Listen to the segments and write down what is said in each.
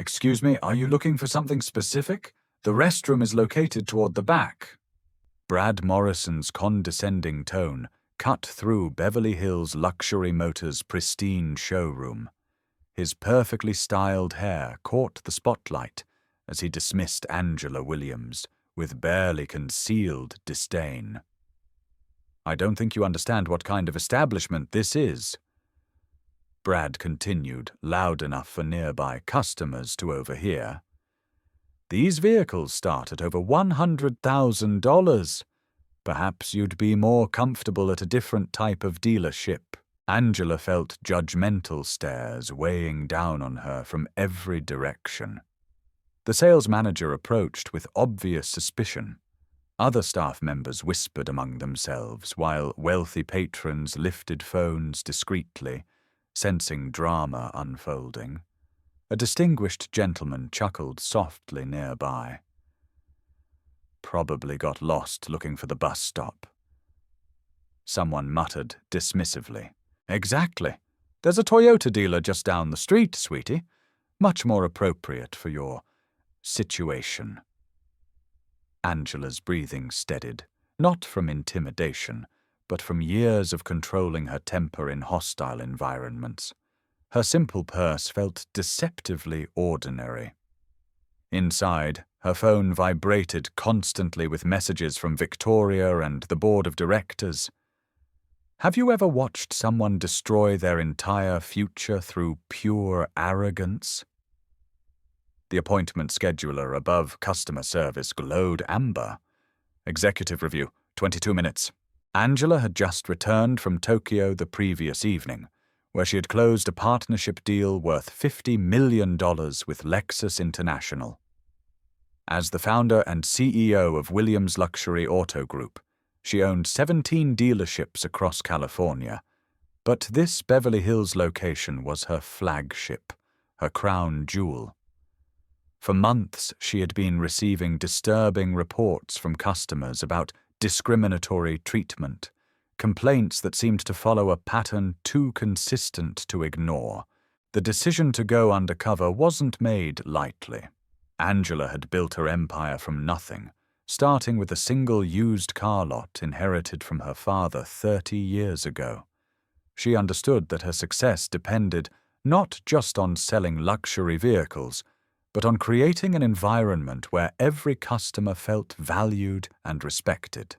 Excuse me, are you looking for something specific? The restroom is located toward the back. Brad Morrison's condescending tone cut through Beverly Hills Luxury Motors' pristine showroom. His perfectly styled hair caught the spotlight as he dismissed Angela Williams with barely concealed disdain. I don't think you understand what kind of establishment this is. Brad continued, loud enough for nearby customers to overhear. These vehicles start at over $100,000. Perhaps you'd be more comfortable at a different type of dealership. Angela felt judgmental stares weighing down on her from every direction. The sales manager approached with obvious suspicion. Other staff members whispered among themselves, while wealthy patrons lifted phones discreetly, sensing drama unfolding. A distinguished gentleman chuckled softly nearby. Probably got lost looking for the bus stop. Someone muttered dismissively. Exactly. There's a Toyota dealer just down the street, sweetie. Much more appropriate for your situation. Angela's breathing steadied, not from intimidation, but from years of controlling her temper in hostile environments. Her simple purse felt deceptively ordinary. Inside, her phone vibrated constantly with messages from Victoria and the board of directors. Have you ever watched someone destroy their entire future through pure arrogance? The appointment scheduler above customer service glowed amber. Executive review, 22 minutes. Angela had just returned from Tokyo the previous evening, where she had closed a partnership deal worth $50 million with Lexus International. As the founder and CEO of Williams Luxury Auto Group, she owned 17 dealerships across California, but this Beverly Hills location was her flagship, her crown jewel. For months, she had been receiving disturbing reports from customers about discriminatory treatment, complaints that seemed to follow a pattern too consistent to ignore. The decision to go undercover wasn't made lightly. Angela had built her empire from nothing, starting with a single used car lot inherited from her father 30 years ago. She understood that her success depended not just on selling luxury vehicles, but on creating an environment where every customer felt valued and respected.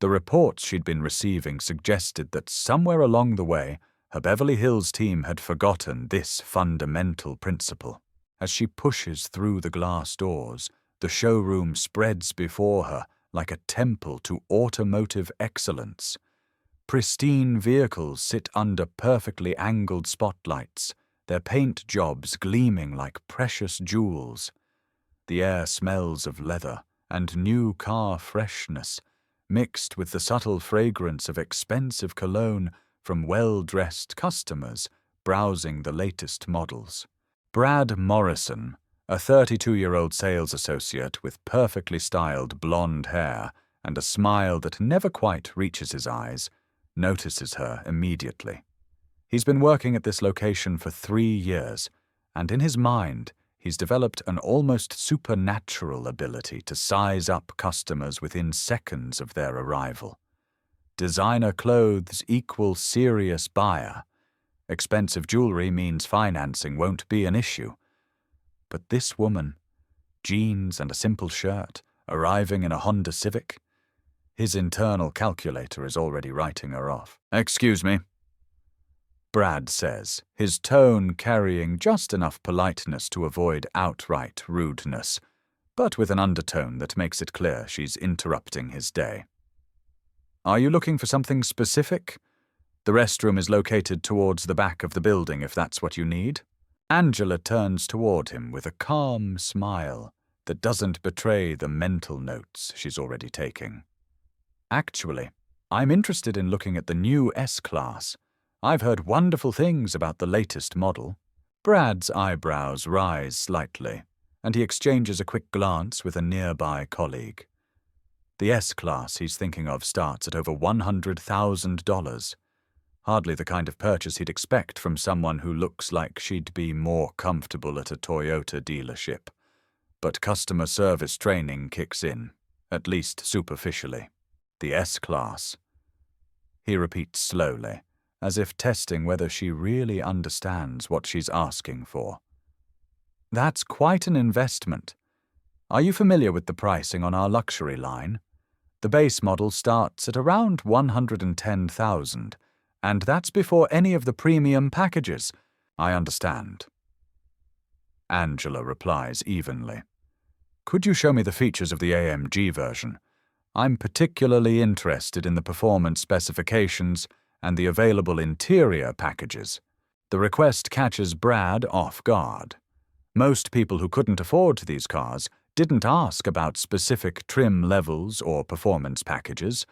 The reports she'd been receiving suggested that somewhere along the way, her Beverly Hills team had forgotten this fundamental principle. As she pushes through the glass doors, the showroom spreads before her like a temple to automotive excellence. Pristine vehicles sit under perfectly angled spotlights, their paint jobs gleaming like precious jewels. The air smells of leather and new car freshness, mixed with the subtle fragrance of expensive cologne from well-dressed customers browsing the latest models. Brad Morrison, a 32-year-old sales associate with perfectly styled blonde hair and a smile that never quite reaches his eyes, notices her immediately. He's been working at this location for 3 years, and in his mind, he's developed an almost supernatural ability to size up customers within seconds of their arrival. Designer clothes equal serious buyer. Expensive jewelry means financing won't be an issue. But this woman, jeans and a simple shirt, arriving in a Honda Civic, his internal calculator is already writing her off. Excuse me, Brad says, his tone carrying just enough politeness to avoid outright rudeness, but with an undertone that makes it clear she's interrupting his day. Are you looking for something specific? The restroom is located towards the back of the building if that's what you need. Angela turns toward him with a calm smile that doesn't betray the mental notes she's already taking. Actually, I'm interested in looking at the new S-Class. I've heard wonderful things about the latest model. Brad's eyebrows rise slightly, and he exchanges a quick glance with a nearby colleague. The S-Class he's thinking of starts at over $100,000. Hardly the kind of purchase he'd expect from someone who looks like she'd be more comfortable at a Toyota dealership. But customer service training kicks in, at least superficially. The S-Class. He repeats slowly, as if testing whether she really understands what she's asking for. That's quite an investment. Are you familiar with the pricing on our luxury line? The base model starts at around $110,000, and that's before any of the premium packages. I understand. Angela replies evenly. Could you show me the features of the AMG version? I'm particularly interested in the performance specifications and the available interior packages. The request catches Brad off guard. Most people who couldn't afford these cars didn't ask about specific trim levels or performance packages,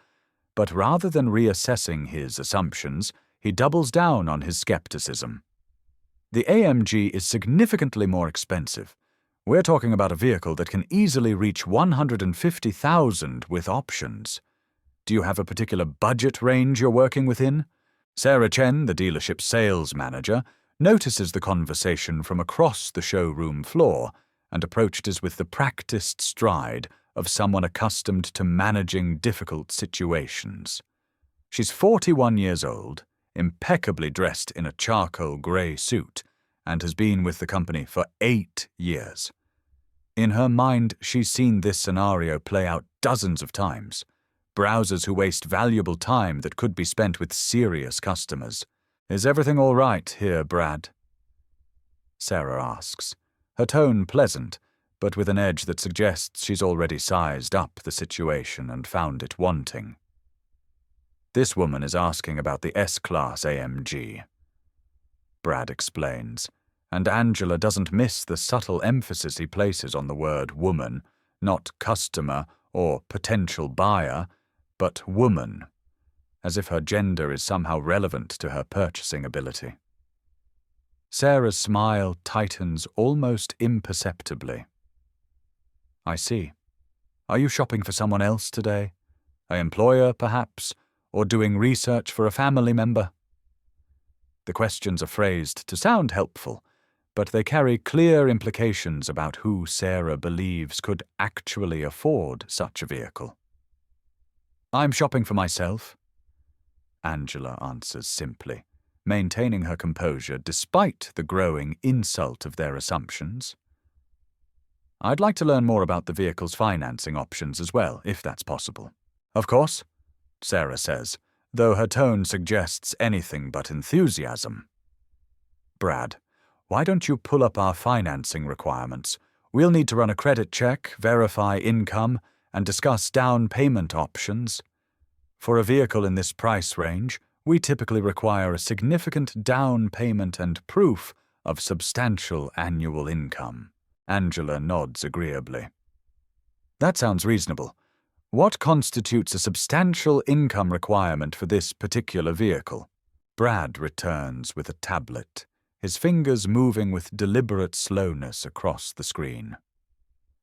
but rather than reassessing his assumptions, he doubles down on his skepticism. The AMG is significantly more expensive. We're talking about a vehicle that can easily reach $150,000 with options. Do you have a particular budget range you're working within? Sarah Chen, the dealership's sales manager, notices the conversation from across the showroom floor and approached us with the practiced stride of someone accustomed to managing difficult situations. She's 41 years old, impeccably dressed in a charcoal grey suit, and has been with the company for 8 years. In her mind, she's seen this scenario play out dozens of times. Browsers who waste valuable time that could be spent with serious customers. Is everything all right here, Brad? Sarah asks, her tone pleasant, but with an edge that suggests she's already sized up the situation and found it wanting. This woman is asking about the S-Class AMG. Brad explains, and Angela doesn't miss the subtle emphasis he places on the word woman, not customer or potential buyer, but woman, as if her gender is somehow relevant to her purchasing ability. Sarah's smile tightens almost imperceptibly. I see. Are you shopping for someone else today? An employer, perhaps, or doing research for a family member? The questions are phrased to sound helpful, but they carry clear implications about who Sarah believes could actually afford such a vehicle. I'm shopping for myself, Angela answers simply, maintaining her composure despite the growing insult of their assumptions. I'd like to learn more about the vehicle's financing options as well, if that's possible. Of course, Sarah says, though her tone suggests anything but enthusiasm. Brad, why don't you pull up our financing requirements? We'll need to run a credit check, verify income, and discuss down payment options. For a vehicle in this price range, we typically require a significant down payment and proof of substantial annual income. Angela nods agreeably. That sounds reasonable. What constitutes a substantial income requirement for this particular vehicle? Brad returns with a tablet, his fingers moving with deliberate slowness across the screen.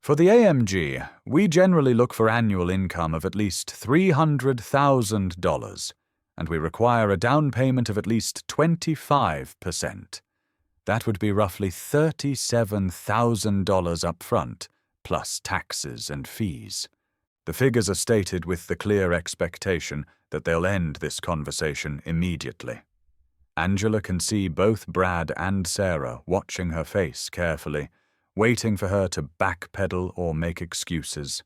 For the AMG, we generally look for annual income of at least $300,000, and we require a down payment of at least 25%. That would be roughly $37,000 up front, plus taxes and fees. The figures are stated with the clear expectation that they'll end this conversation immediately. Angela can see both Brad and Sarah watching her face carefully, waiting for her to backpedal or make excuses.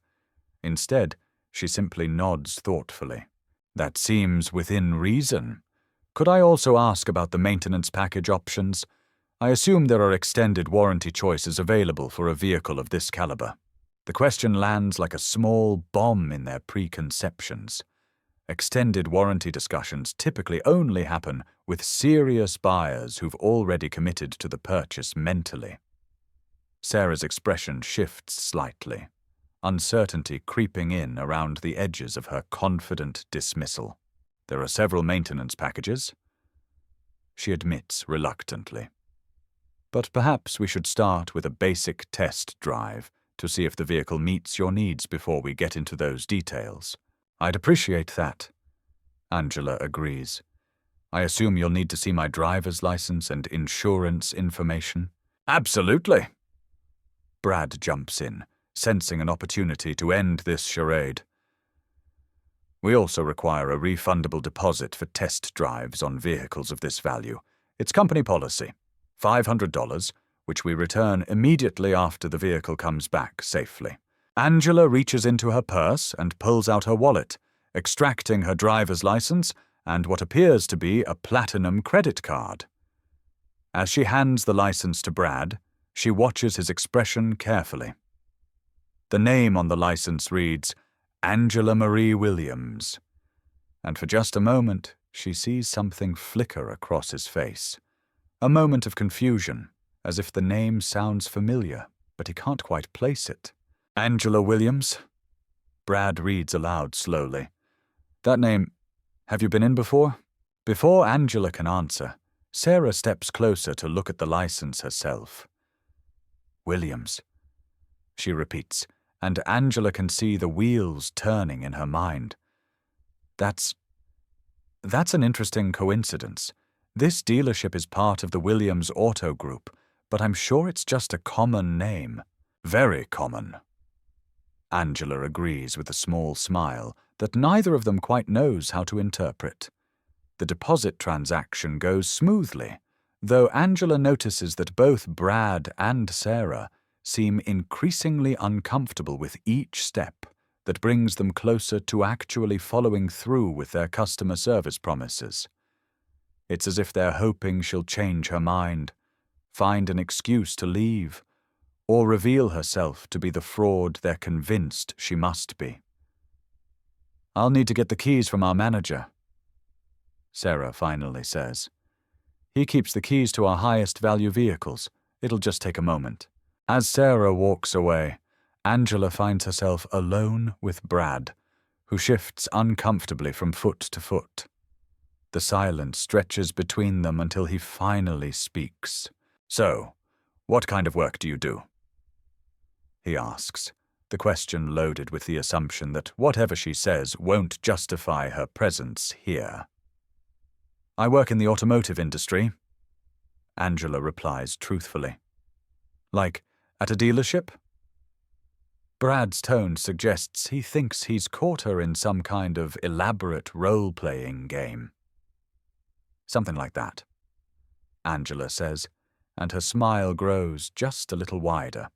Instead, she simply nods thoughtfully. That seems within reason. Could I also ask about the maintenance package options? I assume there are extended warranty choices available for a vehicle of this caliber. The question lands like a small bomb in their preconceptions. Extended warranty discussions typically only happen with serious buyers who've already committed to the purchase mentally. Sarah's expression shifts slightly, uncertainty creeping in around the edges of her confident dismissal. There are several maintenance packages, she admits reluctantly. But perhaps we should start with a basic test drive to see if the vehicle meets your needs before we get into those details. I'd appreciate that. Angela agrees. I assume you'll need to see my driver's license and insurance information. Absolutely. Brad jumps in, sensing an opportunity to end this charade. We also require a refundable deposit for test drives on vehicles of this value. It's company policy. $500, which we return immediately after the vehicle comes back safely. Angela reaches into her purse and pulls out her wallet, extracting her driver's license and what appears to be a platinum credit card. As she hands the license to Brad, she watches his expression carefully. The name on the license reads Angela Marie Williams, and for just a moment she sees something flicker across his face. A moment of confusion, as if the name sounds familiar, but he can't quite place it. Angela Williams? Brad reads aloud slowly. That name, have you been in before? Before Angela can answer, Sarah steps closer to look at the license herself. Williams, she repeats, and Angela can see the wheels turning in her mind. That's an interesting coincidence. This dealership is part of the Williams Auto Group, but I'm sure it's just a common name. Very common. Angela agrees with a small smile that neither of them quite knows how to interpret. The deposit transaction goes smoothly, though Angela notices that both Brad and Sarah seem increasingly uncomfortable with each step that brings them closer to actually following through with their customer service promises. It's as if they're hoping she'll change her mind, find an excuse to leave, or reveal herself to be the fraud they're convinced she must be. I'll need to get the keys from our manager, Sarah finally says. He keeps the keys to our highest value vehicles. It'll just take a moment. As Sarah walks away, Angela finds herself alone with Brad, who shifts uncomfortably from foot to foot. The silence stretches between them until he finally speaks. So, what kind of work do you do? He asks, the question loaded with the assumption that whatever she says won't justify her presence here. I work in the automotive industry, Angela replies truthfully. Like, at a dealership? Brad's tone suggests he thinks he's caught her in some kind of elaborate role-playing game. Something like that, Angela says, and her smile grows just a little wider.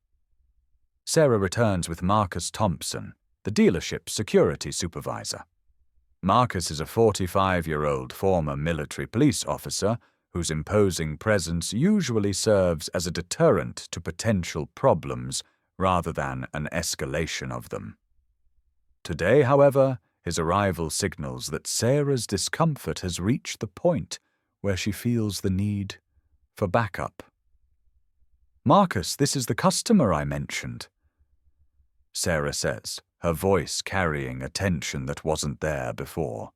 Sarah returns with Marcus Thompson, the dealership security supervisor. Marcus is a 45-year-old former military police officer whose imposing presence usually serves as a deterrent to potential problems rather than an escalation of them. Today, however, his arrival signals that Sarah's discomfort has reached the point where she feels the need for backup. Marcus, this is the customer I mentioned, Sarah says, her voice carrying a tension that wasn't there before.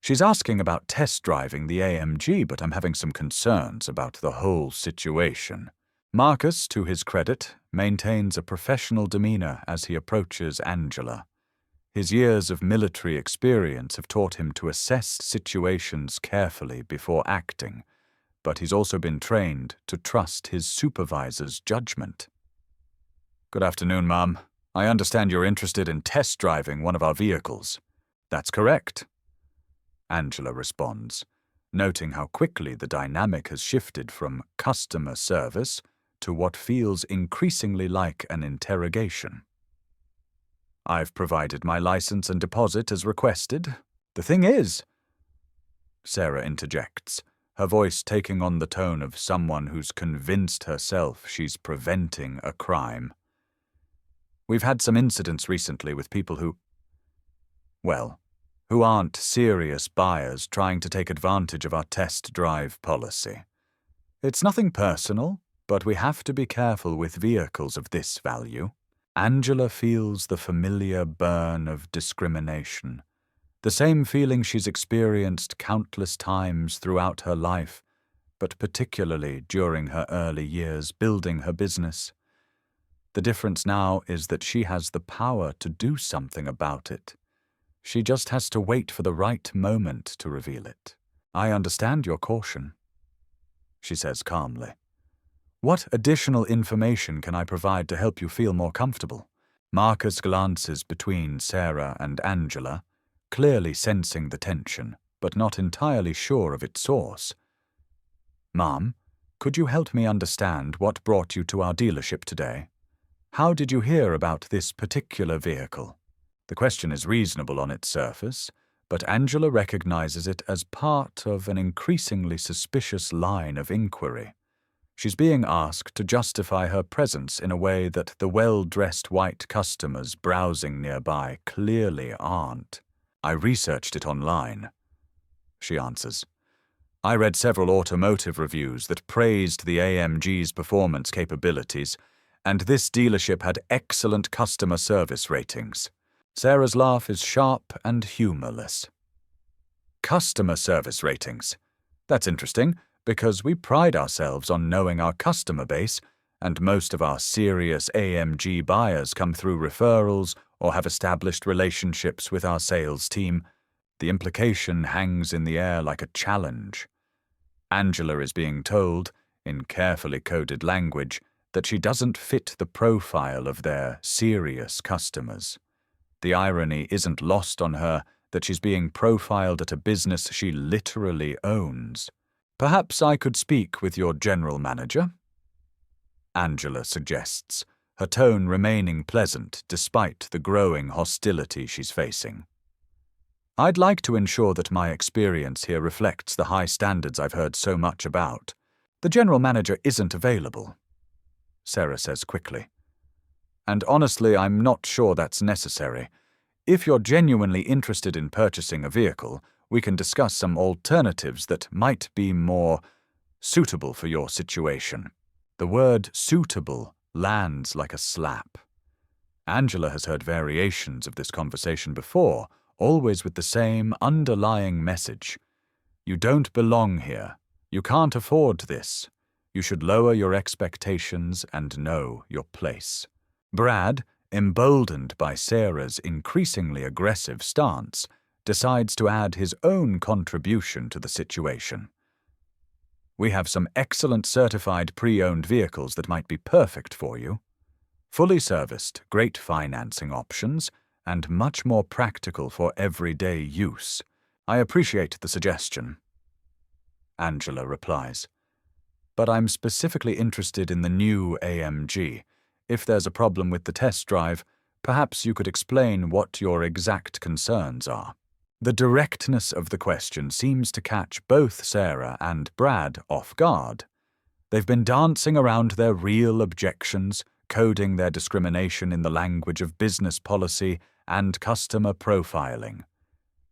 She's asking about test driving the AMG, but I'm having some concerns about the whole situation. Marcus, to his credit, maintains a professional demeanor as he approaches Angela. His years of military experience have taught him to assess situations carefully before acting, but he's also been trained to trust his supervisor's judgment. Good afternoon, Ma'am. I understand you're interested in test driving one of our vehicles. That's correct, Angela responds, noting how quickly the dynamic has shifted from customer service to what feels increasingly like an interrogation. I've provided my license and deposit as requested. The thing is, Sarah interjects, her voice taking on the tone of someone who's convinced herself she's preventing a crime. We've had some incidents recently with people who aren't serious buyers trying to take advantage of our test drive policy. It's nothing personal, but we have to be careful with vehicles of this value. Angela feels the familiar burn of discrimination, the same feeling she's experienced countless times throughout her life, but particularly during her early years building her business. The difference now is that she has the power to do something about it. She just has to wait for the right moment to reveal it. I understand your caution, she says calmly. What additional information can I provide to help you feel more comfortable? Marcus glances between Sarah and Angela, clearly sensing the tension, but not entirely sure of its source. Ma'am, could you help me understand what brought you to our dealership today? How did you hear about this particular vehicle? The question is reasonable on its surface, but Angela recognizes it as part of an increasingly suspicious line of inquiry. She's being asked to justify her presence in a way that the well-dressed white customers browsing nearby clearly aren't. I researched it online, she answers. I read several automotive reviews that praised the AMG's performance capabilities, and this dealership had excellent customer service ratings. Sarah's laugh is sharp and humorless. Customer service ratings. That's interesting, because we pride ourselves on knowing our customer base, and most of our serious AMG buyers come through referrals or have established relationships with our sales team. The implication hangs in the air like a challenge. Angela is being told, in carefully coded language, that she doesn't fit the profile of their serious customers. The irony isn't lost on her that she's being profiled at a business she literally owns. Perhaps I could speak with your general manager? Angela suggests, her tone remaining pleasant despite the growing hostility she's facing. I'd like to ensure that my experience here reflects the high standards I've heard so much about. The general manager isn't available, Sarah says quickly. And honestly, I'm not sure that's necessary. If you're genuinely interested in purchasing a vehicle, we can discuss some alternatives that might be more suitable for your situation. The word suitable lands like a slap. Angela has heard variations of this conversation before, always with the same underlying message. You don't belong here. You can't afford this. You should lower your expectations and know your place. Brad, emboldened by Sarah's increasingly aggressive stance, decides to add his own contribution to the situation. We have some excellent certified pre-owned vehicles that might be perfect for you. Fully serviced, great financing options, and much more practical for everyday use. I appreciate the suggestion, Angela replies. But I'm specifically interested in the new AMG. If there's a problem with the test drive, perhaps you could explain what your exact concerns are. The directness of the question seems to catch both Sarah and Brad off guard. They've been dancing around their real objections, coding their discrimination in the language of business policy and customer profiling.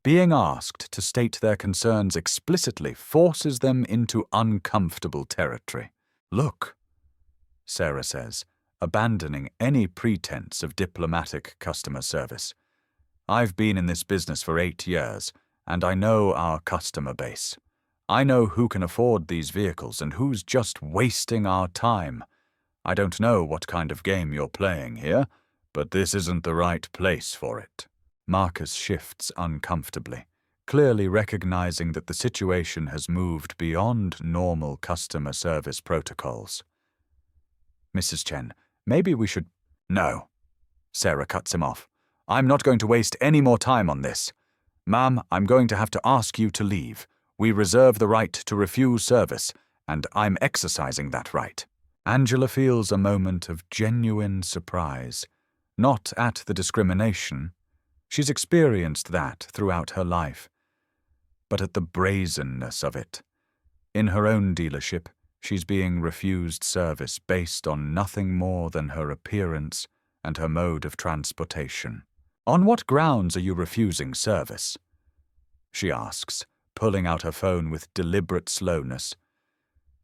Being asked to state their concerns explicitly forces them into uncomfortable territory. Look, Sarah says, abandoning any pretense of diplomatic customer service. I've been in this business for 8 years, and I know our customer base. I know who can afford these vehicles and who's just wasting our time. I don't know what kind of game you're playing here, but this isn't the right place for it. Marcus shifts uncomfortably, clearly recognizing that the situation has moved beyond normal customer service protocols. Mrs. Chen, maybe we should— No, Sarah cuts him off. I'm not going to waste any more time on this. Ma'am, I'm going to have to ask you to leave. We reserve the right to refuse service, and I'm exercising that right. Angela feels a moment of genuine surprise, not at the discrimination. She's experienced that throughout her life, but at the brazenness of it. In her own dealership, she's being refused service based on nothing more than her appearance and her mode of transportation. On what grounds are you refusing service? She asks, pulling out her phone with deliberate slowness.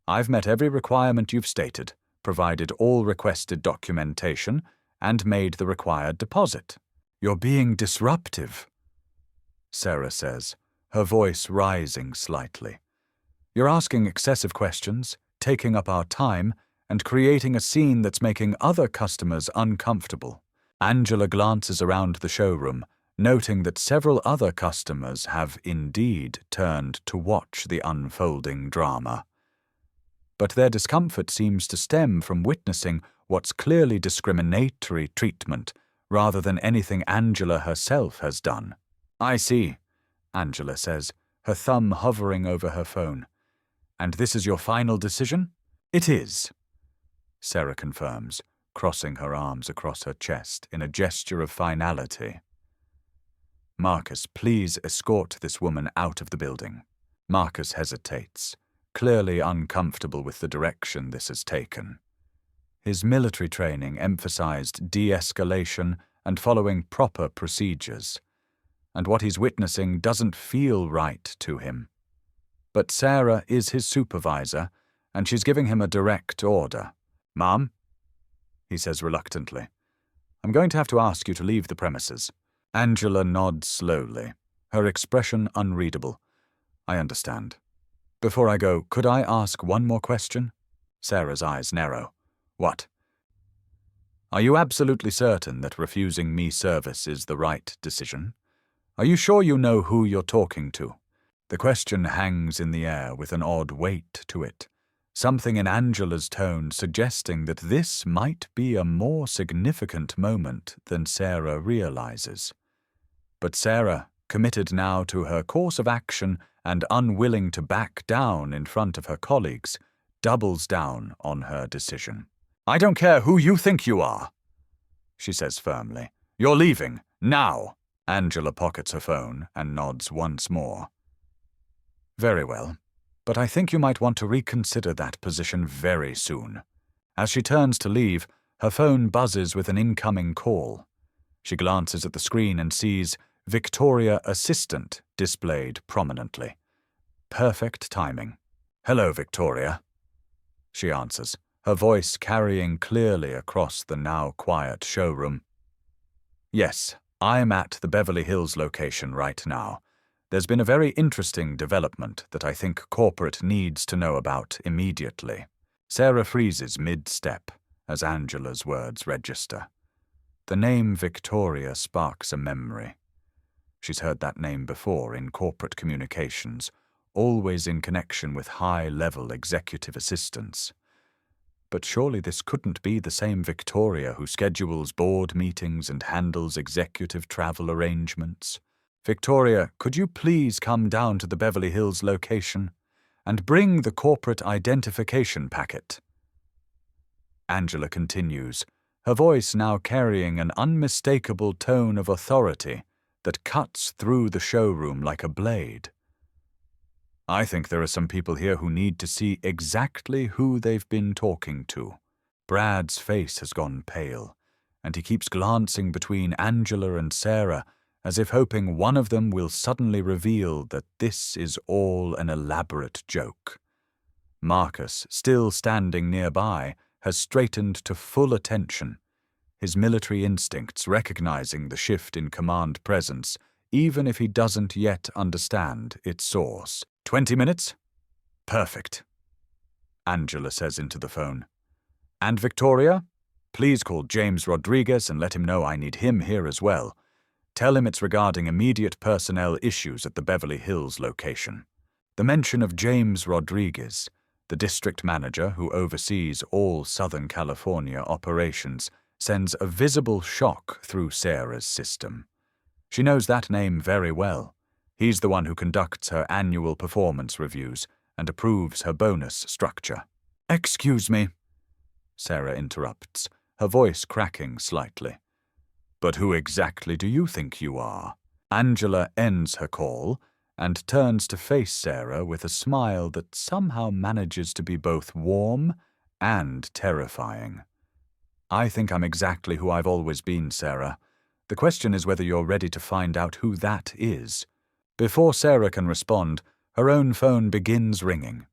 I've met every requirement you've stated, provided all requested documentation, and made the required deposit. You're being disruptive, Sarah says, her voice rising slightly. You're asking excessive questions, taking up our time, and creating a scene that's making other customers uncomfortable. Angela glances around the showroom, noting that several other customers have indeed turned to watch the unfolding drama. But their discomfort seems to stem from witnessing what's clearly discriminatory treatment rather than anything Angela herself has done. "I see," Angela says, her thumb hovering over her phone. "And this is your final decision?" "It is," Sarah confirms, crossing her arms across her chest in a gesture of finality. "Marcus, please escort this woman out of the building." Marcus hesitates, clearly uncomfortable with the direction this has taken. His military training emphasized de-escalation and following proper procedures, and what he's witnessing doesn't feel right to him. But Sarah is his supervisor, and she's giving him a direct order. "Mom," he says reluctantly, "I'm going to have to ask you to leave the premises." Angela nods slowly, her expression unreadable. "I understand. Before I go, could I ask one more question?" Sarah's eyes narrow. "What?" "Are you absolutely certain that refusing me service is the right decision? Are you sure you know who you're talking to?" The question hangs in the air with an odd weight to it, something in Angela's tone suggesting that this might be a more significant moment than Sarah realizes. But Sarah, committed now to her course of action and unwilling to back down in front of her colleagues, doubles down on her decision. "I don't care who you think you are," she says firmly. "You're leaving, now." Angela pockets her phone and nods once more. "Very well, but I think you might want to reconsider that position very soon." As she turns to leave, her phone buzzes with an incoming call. She glances at the screen and sees Victoria Assistant displayed prominently. Perfect timing. "Hello, Victoria," she answers, her voice carrying clearly across the now quiet showroom. "Yes, I'm at the Beverly Hills location right now. There's been a very interesting development that I think corporate needs to know about immediately." Sarah freezes mid-step as Angela's words register. The name Victoria sparks a memory. She's heard that name before in corporate communications, always in connection with high-level executive assistants. But surely this couldn't be the same Victoria who schedules board meetings and handles executive travel arrangements. "Victoria, could you please come down to the Beverly Hills location and bring the corporate identification packet?" Angela continues, her voice now carrying an unmistakable tone of authority that cuts through the showroom like a blade. "I think there are some people here who need to see exactly who they've been talking to." Brad's face has gone pale, and he keeps glancing between Angela and Sarah as if hoping one of them will suddenly reveal that this is all an elaborate joke. Marcus, still standing nearby, has straightened to full attention, his military instincts recognizing the shift in command presence, even if he doesn't yet understand its source. 20 minutes? Perfect, Angela says into the phone. "And Victoria, please call James Rodriguez and let him know I need him here as well. Tell him it's regarding immediate personnel issues at the Beverly Hills location." The mention of James Rodriguez, the district manager who oversees all Southern California operations, sends a visible shock through Sarah's system. She knows that name very well. He's the one who conducts her annual performance reviews and approves her bonus structure. "Excuse me," Sarah interrupts, her voice cracking slightly. "But who exactly do you think you are?" Angela ends her call and turns to face Sarah with a smile that somehow manages to be both warm and terrifying. "I think I'm exactly who I've always been, Sarah. The question is whether you're ready to find out who that is." Before Sarah can respond, her own phone begins ringing.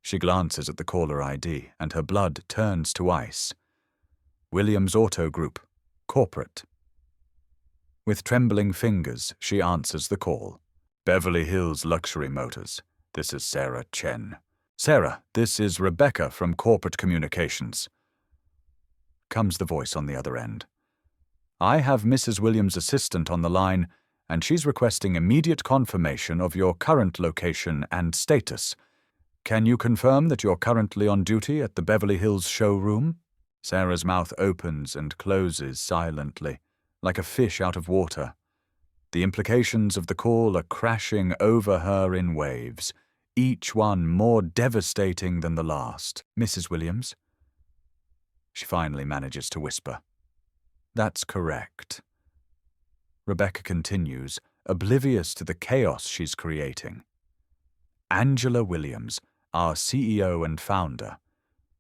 She glances at the caller ID, and her blood turns to ice. Williams Auto Group, corporate. With trembling fingers, she answers the call. "Beverly Hills Luxury Motors. This is Sarah Chen." "Sarah, this is Rebecca from Corporate Communications," comes the voice on the other end. I have Mrs. Williams' assistant on the line, and she's requesting immediate confirmation of your current location and status. Can you confirm that you're currently on duty at the Beverly Hills showroom? Sarah's mouth opens and closes silently, like a fish out of water. The implications of the call are crashing over her in waves, each one more devastating than the last. Mrs. Williams? She finally manages to whisper. That's correct. Rebecca continues, oblivious to the chaos she's creating. Angela Williams, our CEO and founder.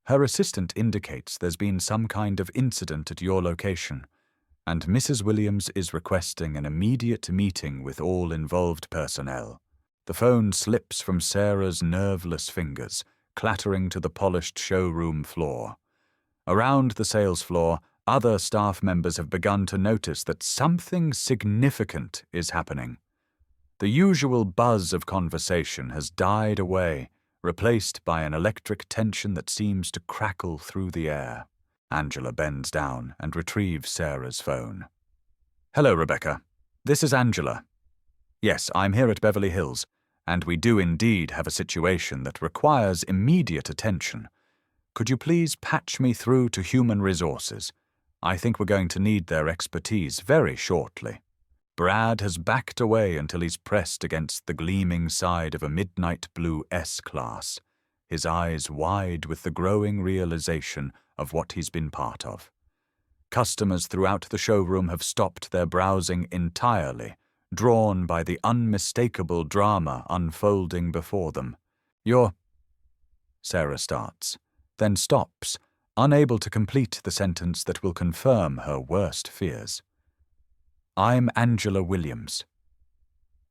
Her assistant indicates there's been some kind of incident at your location, and Mrs. Williams is requesting an immediate meeting with all involved personnel. The phone slips from Sarah's nerveless fingers, clattering to the polished showroom floor. Around the sales floor, other staff members have begun to notice that something significant is happening. The usual buzz of conversation has died away, replaced by an electric tension that seems to crackle through the air. Angela bends down and retrieves Sarah's phone. Hello, Rebecca. This is Angela. Yes, I'm here at Beverly Hills, and we do indeed have a situation that requires immediate attention. Could you please patch me through to human resources? I think we're going to need their expertise very shortly. Brad has backed away until he's pressed against the gleaming side of a midnight blue S-Class, his eyes wide with the growing realization of what he's been part of. Customers throughout the showroom have stopped their browsing entirely, drawn by the unmistakable drama unfolding before them. Sarah starts, then stops, unable to complete the sentence that will confirm her worst fears. I'm Angela Williams.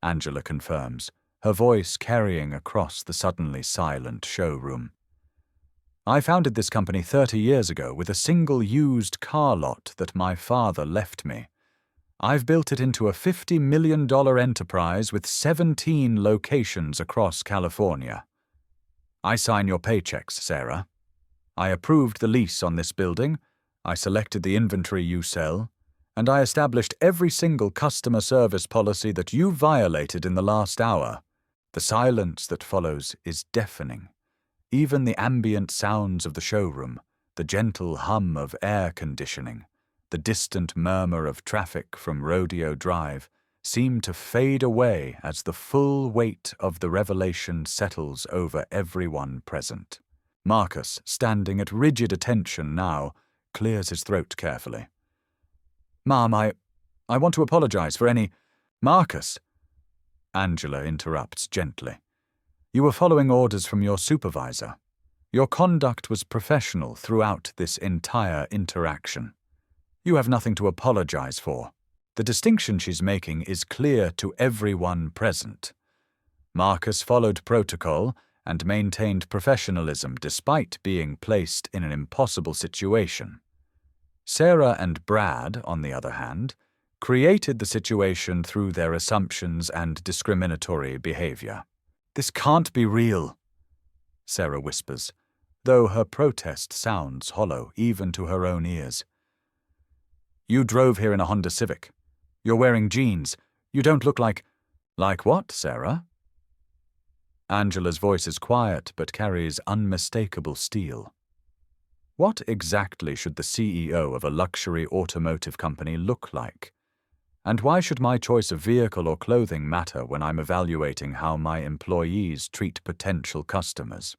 Angela confirms, her voice carrying across the suddenly silent showroom. I founded this company 30 years ago with a single used car lot that my father left me. I've built it into a $50 million enterprise with 17 locations across California. I sign your paychecks, Sarah. I approved the lease on this building, I selected the inventory you sell, and I established every single customer service policy that you violated in the last hour. The silence that follows is deafening. Even the ambient sounds of the showroom, the gentle hum of air conditioning, the distant murmur of traffic from Rodeo Drive, seem to fade away as the full weight of the revelation settles over everyone present. Marcus, standing at rigid attention now, clears his throat carefully. Ma'am, I want to apologize for any— Marcus! Angela interrupts gently. You were following orders from your supervisor. Your conduct was professional throughout this entire interaction. You have nothing to apologize for. The distinction she's making is clear to everyone present. Marcus followed protocol and maintained professionalism despite being placed in an impossible situation. Sarah and Brad, on the other hand, created the situation through their assumptions and discriminatory behavior. This can't be real, Sarah whispers, though her protest sounds hollow even to her own ears. You drove here in a Honda Civic. You're wearing jeans. You don't look like— Like what, Sarah? Angela's voice is quiet but carries unmistakable steel. What exactly should the CEO of a luxury automotive company look like? And why should my choice of vehicle or clothing matter when I'm evaluating how my employees treat potential customers?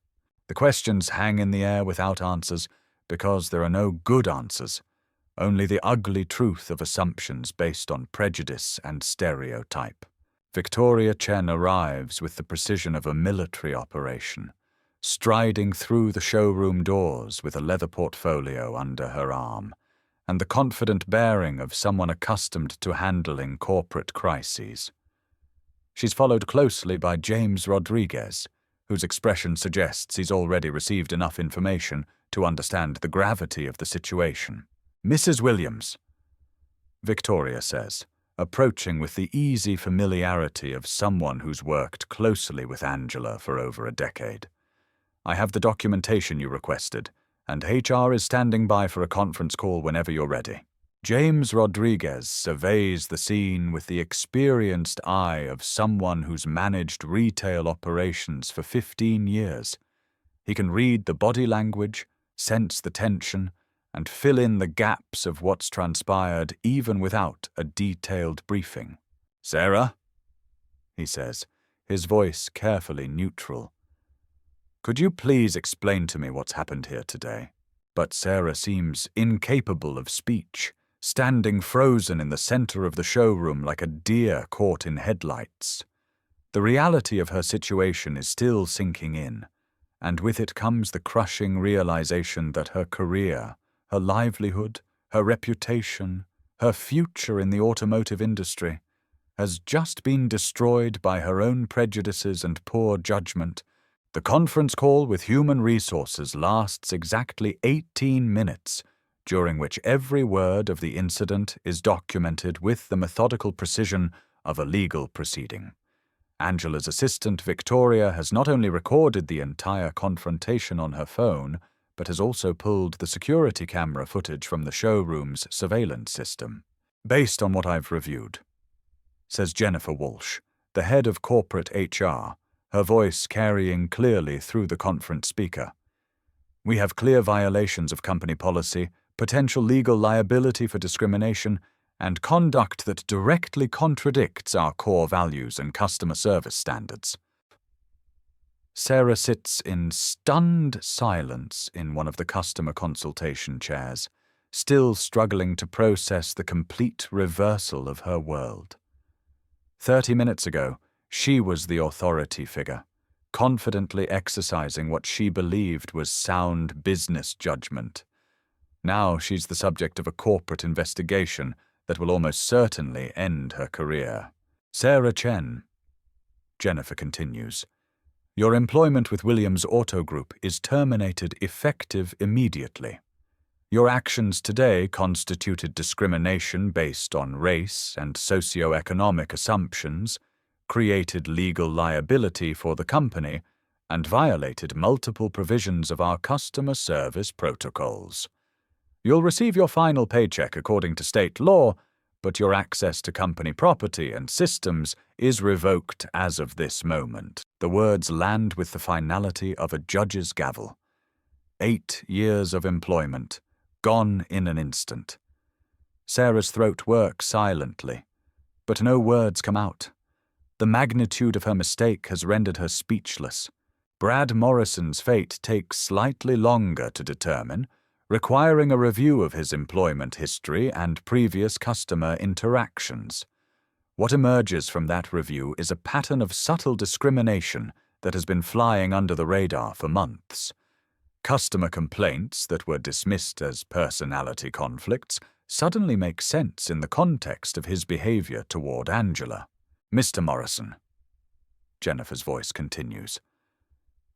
The questions hang in the air without answers because there are no good answers, only the ugly truth of assumptions based on prejudice and stereotype. Victoria Chen arrives with the precision of a military operation, striding through the showroom doors with a leather portfolio under her arm, and the confident bearing of someone accustomed to handling corporate crises. She's followed closely by James Rodriguez, whose expression suggests he's already received enough information to understand the gravity of the situation. Mrs. Williams, Victoria says, approaching with the easy familiarity of someone who's worked closely with Angela for over a decade. I have the documentation you requested, and HR is standing by for a conference call whenever you're ready. James Rodriguez surveys the scene with the experienced eye of someone who's managed retail operations for 15 years. He can read the body language, sense the tension, and fill in the gaps of what's transpired even without a detailed briefing. "Sarah," he says, his voice carefully neutral. "Could you please explain to me what's happened here today?" But Sarah seems incapable of speech, standing frozen in the center of the showroom like a deer caught in headlights. The reality of her situation is still sinking in, and with it comes the crushing realization that her career, her livelihood, her reputation, her future in the automotive industry has just been destroyed by her own prejudices and poor judgment. The conference call with Human Resources lasts exactly 18 minutes, during which every word of the incident is documented with the methodical precision of a legal proceeding. Angela's assistant, Victoria, has not only recorded the entire confrontation on her phone, but has also pulled the security camera footage from the showroom's surveillance system. "Based on what I've reviewed," says Jennifer Walsh, the head of corporate HR, her voice carrying clearly through the conference speaker, "we have clear violations of company policy, potential legal liability for discrimination, and conduct that directly contradicts our core values and customer service standards." Sarah sits in stunned silence in one of the customer consultation chairs, still struggling to process the complete reversal of her world. 30 minutes ago, she was the authority figure, confidently exercising what she believed was sound business judgment. Now she's the subject of a corporate investigation that will almost certainly end her career. "Sarah Chen," Jennifer continues, "your employment with Williams Auto Group is terminated effective immediately. Your actions today constituted discrimination based on race and socioeconomic assumptions, created legal liability for the company, and violated multiple provisions of our customer service protocols. You'll receive your final paycheck according to state law, but your access to company property and systems is revoked as of this moment." The words land with the finality of a judge's gavel. 8 years of employment, gone in an instant. Sarah's throat works silently, but no words come out. The magnitude of her mistake has rendered her speechless. Brad Morrison's fate takes slightly longer to determine, requiring a review of his employment history and previous customer interactions. What emerges from that review is a pattern of subtle discrimination that has been flying under the radar for months. Customer complaints that were dismissed as personality conflicts suddenly make sense in the context of his behavior toward Angela. "Mr. Morrison," Jennifer's voice continues,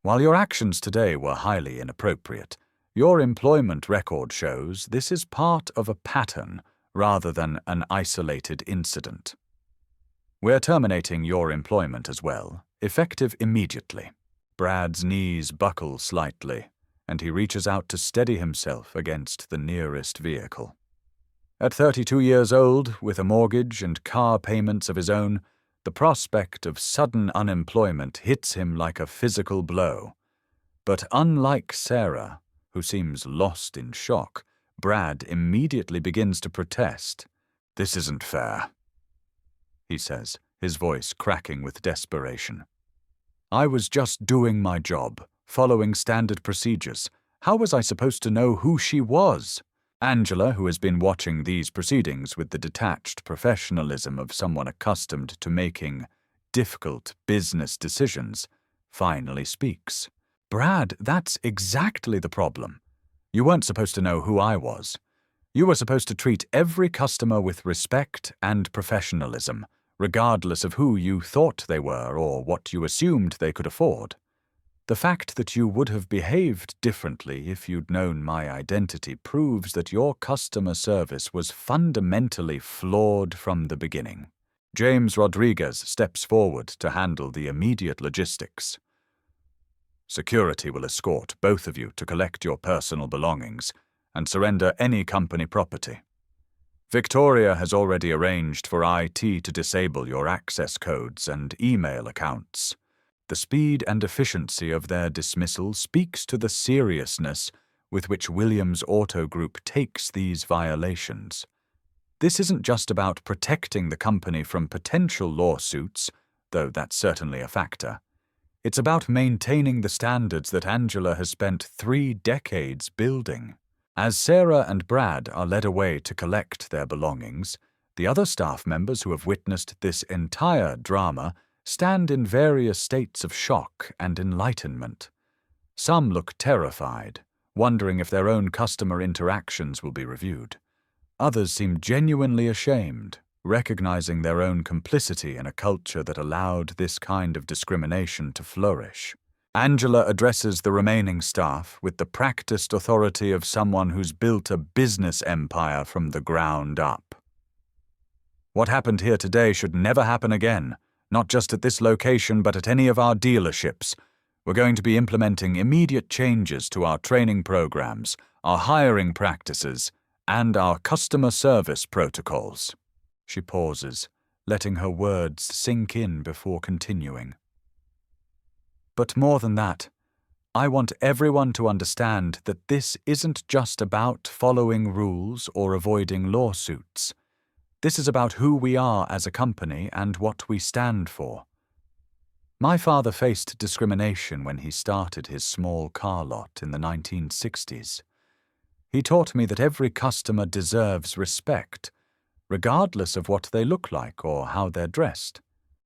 "while your actions today were highly inappropriate, your employment record shows this is part of a pattern rather than an isolated incident. We're terminating your employment as well, effective immediately." Brad's knees buckle slightly, and he reaches out to steady himself against the nearest vehicle. At 32 years old, with a mortgage and car payments of his own, the prospect of sudden unemployment hits him like a physical blow. But unlike Sarah, who seems lost in shock, Brad immediately begins to protest. "This isn't fair," he says, his voice cracking with desperation. "I was just doing my job, following standard procedures. How was I supposed to know who she was?" Angela, who has been watching these proceedings with the detached professionalism of someone accustomed to making difficult business decisions, finally speaks. "Brad, that's exactly the problem. You weren't supposed to know who I was. You were supposed to treat every customer with respect and professionalism, regardless of who you thought they were or what you assumed they could afford. The fact that you would have behaved differently if you'd known my identity proves that your customer service was fundamentally flawed from the beginning." James Rodriguez steps forward to handle the immediate logistics. "Security will escort both of you to collect your personal belongings and surrender any company property. Victoria has already arranged for IT to disable your access codes and email accounts. The speed and efficiency of their dismissal speaks to the seriousness with which Williams Auto Group takes these violations. This isn't just about protecting the company from potential lawsuits, though that's certainly a factor. It's about maintaining the standards that Angela has spent 3 decades building. As Sarah and Brad are led away to collect their belongings, the other staff members who have witnessed this entire drama stand in various states of shock and enlightenment. Some look terrified, wondering if their own customer interactions will be reviewed. Others seem genuinely ashamed, recognizing their own complicity in a culture that allowed this kind of discrimination to flourish. Angela addresses the remaining staff with the practiced authority of someone who's built a business empire from the ground up. What happened here today should never happen again, not just at this location but at any of our dealerships. We're going to be implementing immediate changes to our training programs, our hiring practices, and our customer service protocols. She pauses, letting her words sink in before continuing. But more than that, I want everyone to understand that this isn't just about following rules or avoiding lawsuits. This is about who we are as a company and what we stand for. My father faced discrimination when he started his small car lot in the 1960s. He taught me that every customer deserves respect, regardless of what they look like or how they're dressed.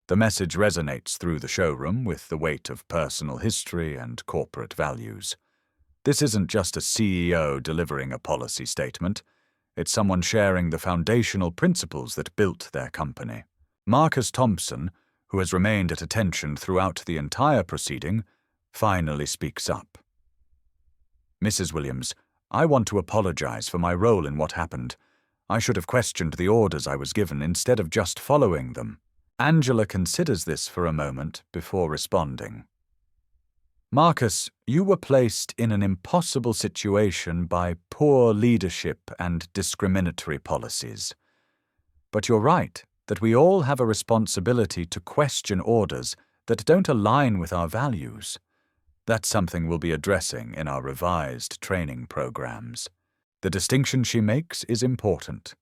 The message resonates through the showroom with the weight of personal history and corporate values. This isn't just a CEO delivering a policy statement. It's someone sharing the foundational principles that built their company. Marcus Thompson, who has remained at attention throughout the entire proceeding, finally speaks up. Mrs. Williams, I want to apologize for my role in what happened. I should have questioned the orders I was given instead of just following them. Angela considers this for a moment before responding. Marcus, you were placed in an impossible situation by poor leadership and discriminatory policies. But you're right that we all have a responsibility to question orders that don't align with our values. That's something we'll be addressing in our revised training programs. The distinction she makes is important.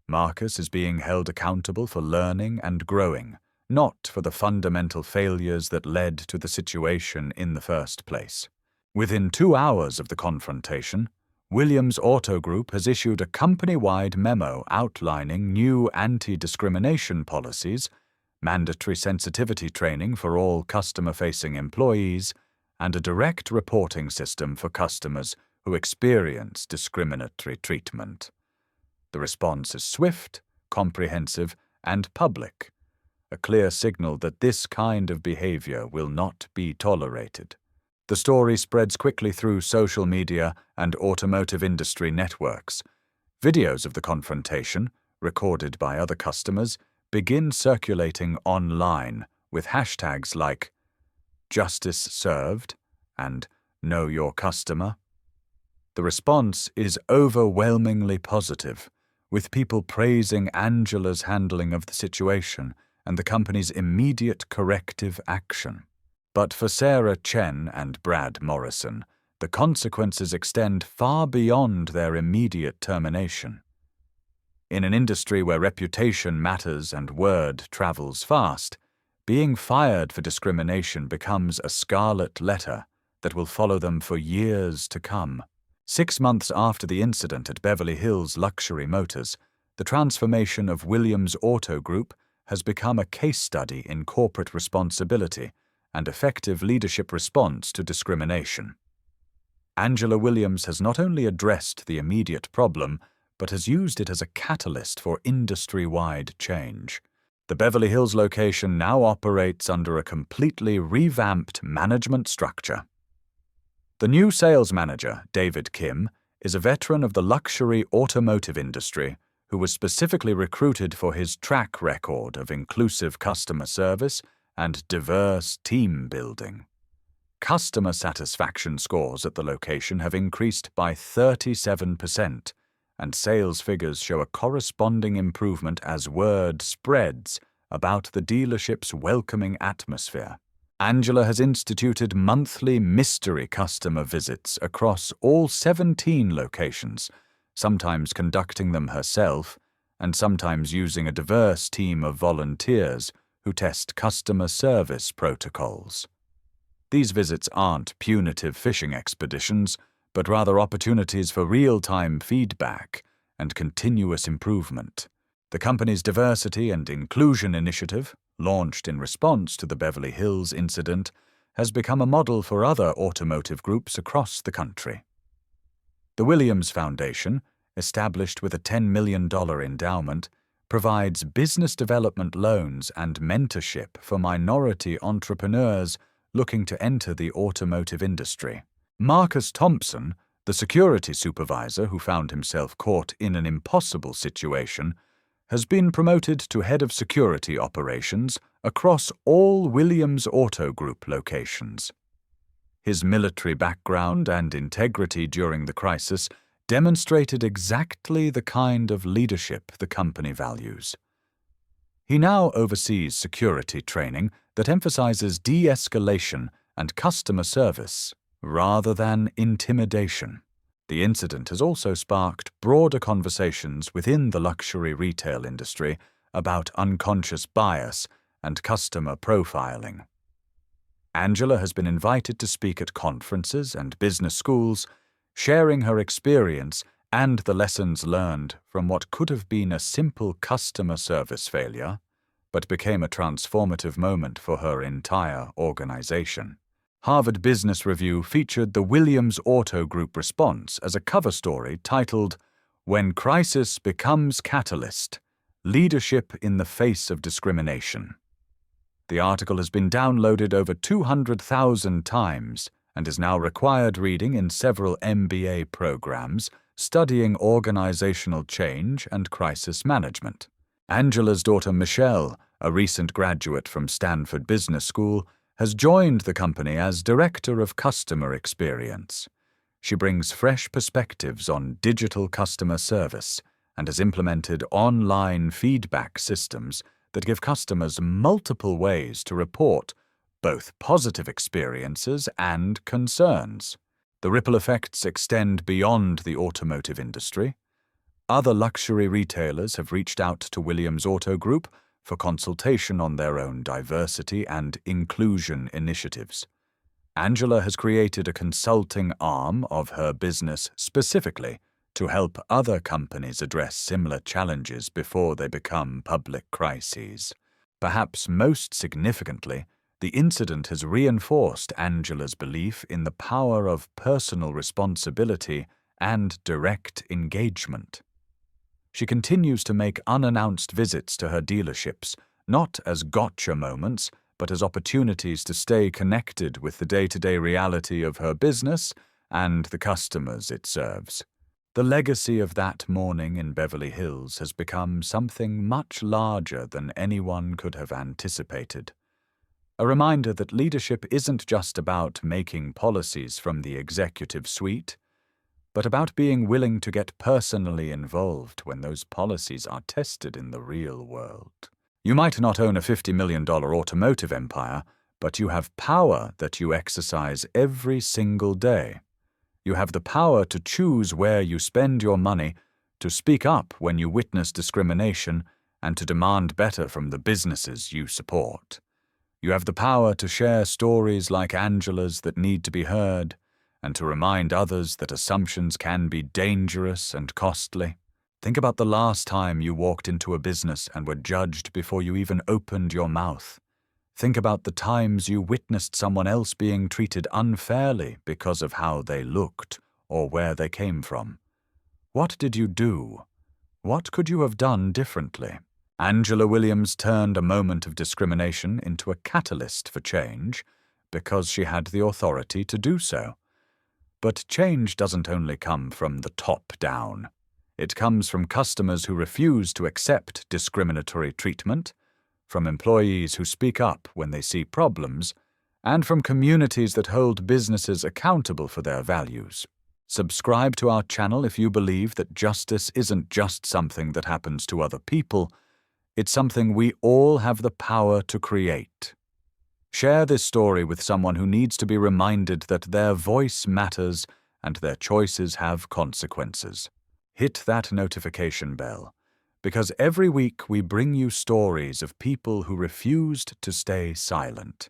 Marcus is being held accountable for learning and growing, not for the fundamental failures that led to the situation in the first place. Within 2 hours of the confrontation, Williams Auto Group has issued a company-wide memo outlining new anti-discrimination policies, mandatory sensitivity training for all customer-facing employees, and a direct reporting system for customers who experience discriminatory treatment. The response is swift, comprehensive, and public, a clear signal that this kind of behavior will not be tolerated. The story spreads quickly through social media and automotive industry networks. Videos of the confrontation, recorded by other customers, begin circulating online with hashtags like "Justice Served" and "Know Your Customer." The response is overwhelmingly positive, with people praising Angela's handling of the situation and the company's immediate corrective action. But for Sarah Chen and Brad Morrison, the consequences extend far beyond their immediate termination. In an industry where reputation matters and word travels fast, being fired for discrimination becomes a scarlet letter that will follow them for years to come. 6 months after the incident at Beverly Hills Luxury Motors, the transformation of Williams Auto Group has become a case study in corporate responsibility and effective leadership response to discrimination. Angela Williams has not only addressed the immediate problem, but has used it as a catalyst for industry-wide change. The Beverly Hills location now operates under a completely revamped management structure. The new sales manager, David Kim, is a veteran of the luxury automotive industry who was specifically recruited for his track record of inclusive customer service and diverse team building. Customer satisfaction scores at the location have increased by 37%, and sales figures show a corresponding improvement as word spreads about the dealership's welcoming atmosphere. Angela has instituted monthly mystery customer visits across all 17 locations, sometimes conducting them herself and sometimes using a diverse team of volunteers who test customer service protocols. These visits aren't punitive fishing expeditions, but rather opportunities for real-time feedback and continuous improvement. The company's Diversity and Inclusion Initiative, launched in response to the Beverly Hills incident, has become a model for other automotive groups across the country. The Williams Foundation, established with a $10 million endowment, provides business development loans and mentorship for minority entrepreneurs looking to enter the automotive industry. Marcus Thompson, the security supervisor who found himself caught in an impossible situation, has been promoted to head of security operations across all Williams Auto Group locations. His military background and integrity during the crisis demonstrated exactly the kind of leadership the company values. He now oversees security training that emphasizes de-escalation and customer service rather than intimidation. The incident has also sparked broader conversations within the luxury retail industry about unconscious bias and customer profiling. Angela has been invited to speak at conferences and business schools, sharing her experience and the lessons learned from what could have been a simple customer service failure, but became a transformative moment for her entire organization. Harvard Business Review featured the Williams Auto Group response as a cover story titled, "When Crisis Becomes Catalyst: Leadership in the Face of Discrimination." The article has been downloaded over 200,000 times and is now required reading in several MBA programs studying organizational change and crisis management. Angela's daughter Michelle, a recent graduate from Stanford Business School, has joined the company as Director of Customer Experience. She brings fresh perspectives on digital customer service and has implemented online feedback systems that give customers multiple ways to report both positive experiences and concerns. The ripple effects extend beyond the automotive industry. Other luxury retailers have reached out to Williams Auto Group for consultation on their own diversity and inclusion initiatives. Angela has created a consulting arm of her business specifically to help other companies address similar challenges before they become public crises. Perhaps most significantly, the incident has reinforced Angela's belief in the power of personal responsibility and direct engagement. She continues to make unannounced visits to her dealerships, not as gotcha moments, but as opportunities to stay connected with the day-to-day reality of her business and the customers it serves. The legacy of that morning in Beverly Hills has become something much larger than anyone could have anticipated. A reminder that leadership isn't just about making policies from the executive suite, but about being willing to get personally involved when those policies are tested in the real world. You might not own a $50 million automotive empire, but you have power that you exercise every single day. You have the power to choose where you spend your money, to speak up when you witness discrimination, and to demand better from the businesses you support. You have the power to share stories like Angela's that need to be heard, and to remind others that assumptions can be dangerous and costly. Think about the last time you walked into a business and were judged before you even opened your mouth. Think about the times you witnessed someone else being treated unfairly because of how they looked or where they came from. What did you do? What could you have done differently? Angela Williams turned a moment of discrimination into a catalyst for change because she had the authority to do so. But change doesn't only come from the top down. It comes from customers who refuse to accept discriminatory treatment, from employees who speak up when they see problems, and from communities that hold businesses accountable for their values. Subscribe to our channel if you believe that justice isn't just something that happens to other people, it's something we all have the power to create. Share this story with someone who needs to be reminded that their voice matters and their choices have consequences. Hit that notification bell, because every week we bring you stories of people who refused to stay silent,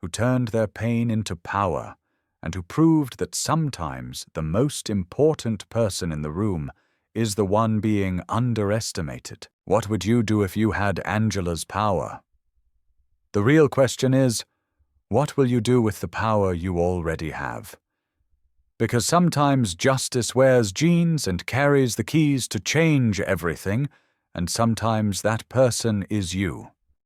who turned their pain into power, and who proved that sometimes the most important person in the room is the one being underestimated. What would you do if you had Angela's power? The real question is, what will you do with the power you already have? Because sometimes justice wears jeans and carries the keys to change everything, and sometimes that person is you.